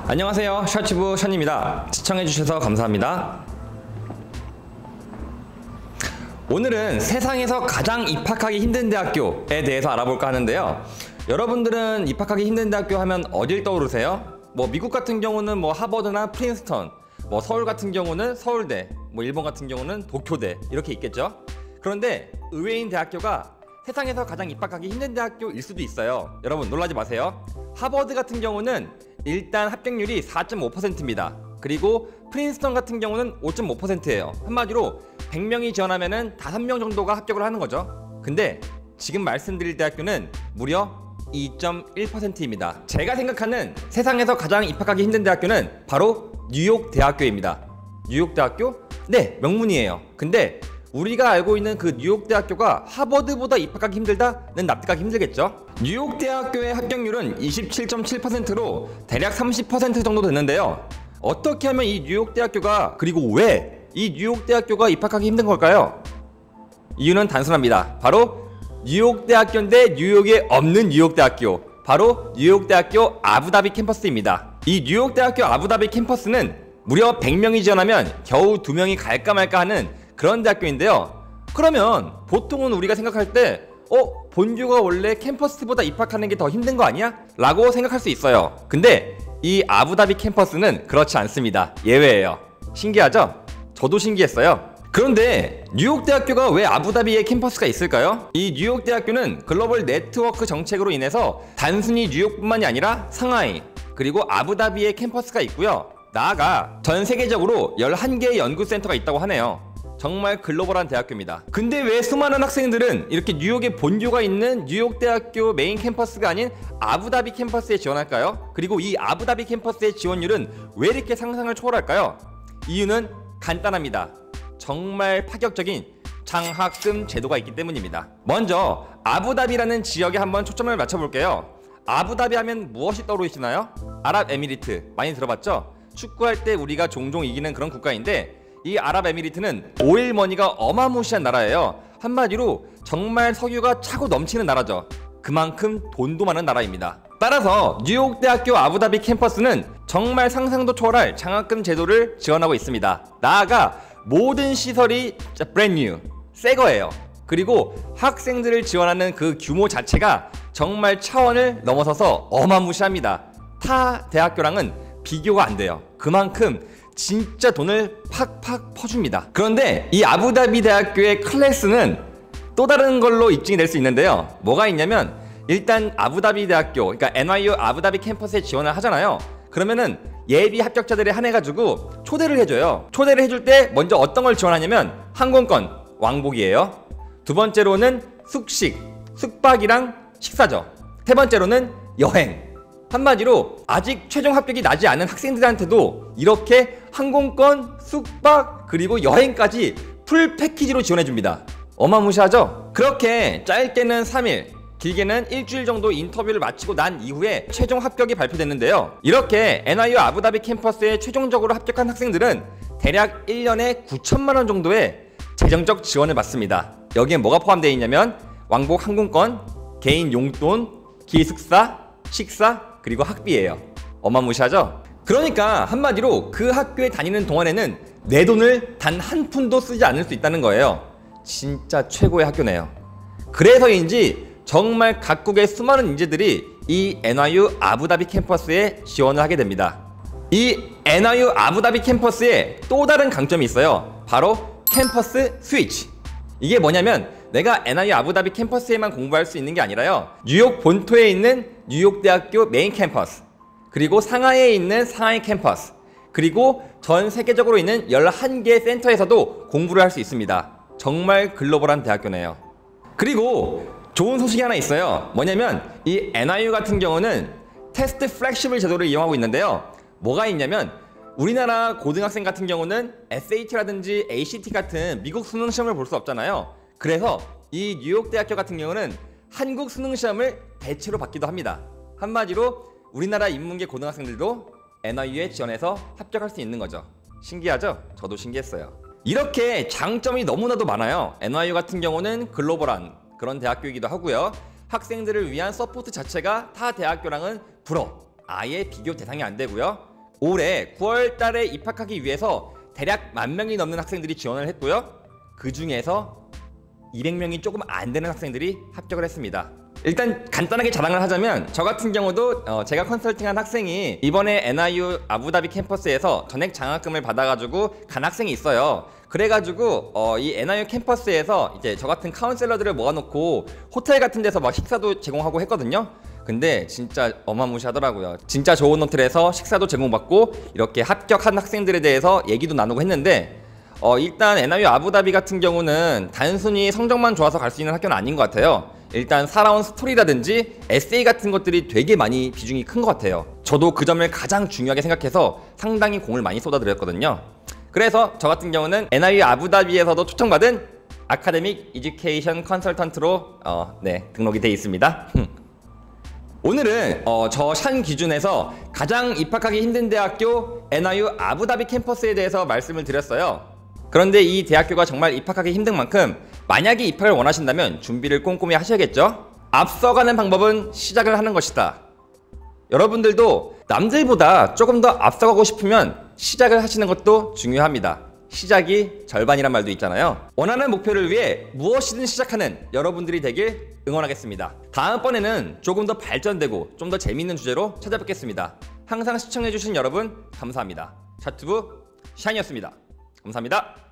안녕하세요, 샤츠부 션입니다. 시청해주셔서 감사합니다. 오늘은 세상에서 가장 입학하기 힘든 대학교에 대해서 알아볼까 하는데요. 여러분들은 입학하기 힘든 대학교 하면 어딜 떠오르세요? 미국 같은 경우는 하버드나 프린스턴, 서울 같은 경우는 서울대, 일본 같은 경우는 도쿄대 이렇게 있겠죠. 그런데 의외인 대학교가 세상에서 가장 입학하기 힘든 대학교일 수도 있어요. 여러분 놀라지 마세요. 하버드 같은 경우는 일단 합격률이 4.5%입니다. 그리고 프린스턴 같은 경우는 5.5%예요. 한마디로 100명이 지원하면은 5명 정도가 합격을 하는 거죠. 근데 지금 말씀드릴 대학교는 무려 2.1%입니다. 제가 생각하는 세상에서 가장 입학하기 힘든 대학교는 바로 뉴욕 대학교입니다. 뉴욕 대학교? 네, 명문이에요. 근데 우리가 알고 있는 그 뉴욕 대학교가 하버드보다 입학하기 힘들다는 납득하기 힘들겠죠. 뉴욕 대학교의 합격률은 27.7%로 대략 30% 정도 됐는데요. 어떻게 하면 이 뉴욕 대학교가, 그리고 왜 이 뉴욕 대학교가 입학하기 힘든 걸까요? 이유는 단순합니다. 바로 뉴욕 대학교인데 뉴욕에 없는 뉴욕 대학교, 바로 뉴욕 대학교 아부다비 캠퍼스입니다. 이 뉴욕 대학교 아부다비 캠퍼스는 무려 100명이 지원하면 겨우 2명이 갈까 말까 하는 그런 대학교인데요. 그러면 보통은 우리가 생각할 때 본교가 원래 캠퍼스보다 입학하는 게 더 힘든 거 아니야? 라고 생각할 수 있어요. 근데 이 아부다비 캠퍼스는 그렇지 않습니다. 예외예요. 신기하죠? 저도 신기했어요. 그런데 뉴욕 대학교가 왜 아부다비에 캠퍼스가 있을까요? 이 뉴욕 대학교는 글로벌 네트워크 정책으로 인해서 단순히 뉴욕뿐만이 아니라 상하이 그리고 아부다비에 캠퍼스가 있고요. 나아가 전 세계적으로 11개의 연구센터가 있다고 하네요. 정말 글로벌한 대학교입니다. 근데 왜 수많은 학생들은 이렇게 뉴욕에 본교가 있는 뉴욕 대학교 메인 캠퍼스가 아닌 아부다비 캠퍼스에 지원할까요? 그리고 이 아부다비 캠퍼스의 지원율은 왜 이렇게 상상을 초월할까요? 이유는 간단합니다. 정말 파격적인 장학금 제도가 있기 때문입니다. 먼저 아부다비라는 지역에 한번 초점을 맞춰볼게요. 아부다비 하면 무엇이 떠오르시나요? 아랍에미리트 많이 들어봤죠? 축구할 때 우리가 종종 이기는 그런 국가인데 이 아랍에미리트는 오일머니가 어마무시한 나라예요. 한마디로 정말 석유가 차고 넘치는 나라죠. 그만큼 돈도 많은 나라입니다. 따라서 뉴욕 대학교 아부다비 캠퍼스는 정말 상상도 초월할 장학금 제도를 지원하고 있습니다. 나아가 모든 시설이 브랜뉴, 새 거예요. 그리고 학생들을 지원하는 그 규모 자체가 정말 차원을 넘어서서 어마무시합니다. 타 대학교랑은 비교가 안 돼요. 그만큼 진짜 돈을 팍팍 퍼줍니다. 그런데 이 아부다비 대학교의 클래스는 또 다른 걸로 입증이 될 수 있는데요. 뭐가 있냐면 일단 아부다비 대학교, 그러니까 NYU 아부다비 캠퍼스에 지원을 하잖아요. 그러면은 예비 합격자들에 한해가지고 초대를 해줘요. 초대를 해줄 때 먼저 어떤 걸 지원하냐면 항공권, 왕복이에요. 두 번째로는 숙식, 숙박이랑 식사죠. 세 번째로는 여행. 한마디로 아직 최종 합격이 나지 않은 학생들한테도 이렇게 항공권, 숙박, 그리고 여행까지 풀 패키지로 지원해줍니다. 어마무시하죠? 그렇게 짧게는 3일, 길게는 일주일 정도 인터뷰를 마치고 난 이후에 최종 합격이 발표됐는데요. 이렇게 NYU 아부다비 캠퍼스에 최종적으로 합격한 학생들은 대략 1년에 9천만 원 정도의 재정적 지원을 받습니다. 여기에 뭐가 포함되어 있냐면 왕복 항공권, 개인 용돈, 기숙사, 식사, 그리고 학비예요. 어마무시하죠? 그러니까 한마디로 그 학교에 다니는 동안에는 내 돈을 단 한 푼도 쓰지 않을 수 있다는 거예요. 진짜 최고의 학교네요. 그래서인지 정말 각국의 수많은 인재들이 이 NYU 아부다비 캠퍼스에 지원을 하게 됩니다. 이 NYU 아부다비 캠퍼스에 또 다른 강점이 있어요. 바로 캠퍼스 스위치. 이게 뭐냐면 내가 NYU 아부다비 캠퍼스에만 공부할 수 있는 게 아니라요. 뉴욕 본토에 있는 뉴욕 대학교 메인 캠퍼스, 그리고 상하이에 있는 상하이 캠퍼스, 그리고 전 세계적으로 있는 11개 센터에서도 공부를 할 수 있습니다. 정말 글로벌한 대학교네요. 그리고 좋은 소식이 하나 있어요. 뭐냐면 이 NYU 같은 경우는 테스트 플렉시블 제도를 이용하고 있는데요. 뭐가 있냐면 우리나라 고등학생 같은 경우는 SAT라든지 ACT 같은 미국 수능 시험을 볼 수 없잖아요. 그래서 이 뉴욕 대학교 같은 경우는 한국 수능 시험을 대체로 받기도 합니다. 한마디로 우리나라 인문계 고등학생들도 NYU에 지원해서 합격할 수 있는 거죠. 신기하죠? 저도 신기했어요. 이렇게 장점이 너무나도 많아요. NYU 같은 경우는 글로벌한 그런 대학교이기도 하고요. 학생들을 위한 서포트 자체가 타 대학교랑은 불어 아예 비교 대상이 안 되고요. 올해 9월 달에 입학하기 위해서 대략 10,000명이 넘는 학생들이 지원을 했고요. 그 중에서 200명이 조금 안 되는 학생들이 합격을 했습니다. 일단 간단하게 자랑을 하자면 저 같은 경우도 제가 컨설팅한 학생이 이번에 NIU 아부다비 캠퍼스에서 전액 장학금을 받아가지고 간 학생이 있어요. 그래가지고 이 NIU 캠퍼스에서 이제 저 같은 카운셀러들을 모아놓고 호텔 같은 데서 막 식사도 제공하고 했거든요. 근데 진짜 어마무시하더라고요. 진짜 좋은 호텔에서 식사도 제공받고 이렇게 합격한 학생들에 대해서 얘기도 나누고 했는데 일단 NIU 아부다비 같은 경우는 단순히 성적만 좋아서 갈 수 있는 학교는 아닌 것 같아요. 일단 살아온 스토리라든지 에세이 같은 것들이 되게 많이 비중이 큰 것 같아요. 저도 그 점을 가장 중요하게 생각해서 상당히 공을 많이 쏟아드렸거든요. 그래서 저 같은 경우는 NIU 아부다비에서도 초청받은 아카데믹 에듀케이션 컨설턴트로 등록이 돼 있습니다. 오늘은 저 샨 기준에서 가장 입학하기 힘든 대학교 NIU 아부다비 캠퍼스에 대해서 말씀을 드렸어요. 그런데 이 대학교가 정말 입학하기 힘든 만큼 만약에 입학을 원하신다면 준비를 꼼꼼히 하셔야겠죠? 앞서가는 방법은 시작을 하는 것이다. 여러분들도 남들보다 조금 더 앞서가고 싶으면 시작을 하시는 것도 중요합니다. 시작이 절반이란 말도 있잖아요. 원하는 목표를 위해 무엇이든 시작하는 여러분들이 되길 응원하겠습니다. 다음번에는 조금 더 발전되고 좀 더 재미있는 주제로 찾아뵙겠습니다. 항상 시청해주신 여러분 감사합니다. 샤투브 샤이니였습니다. 감사합니다.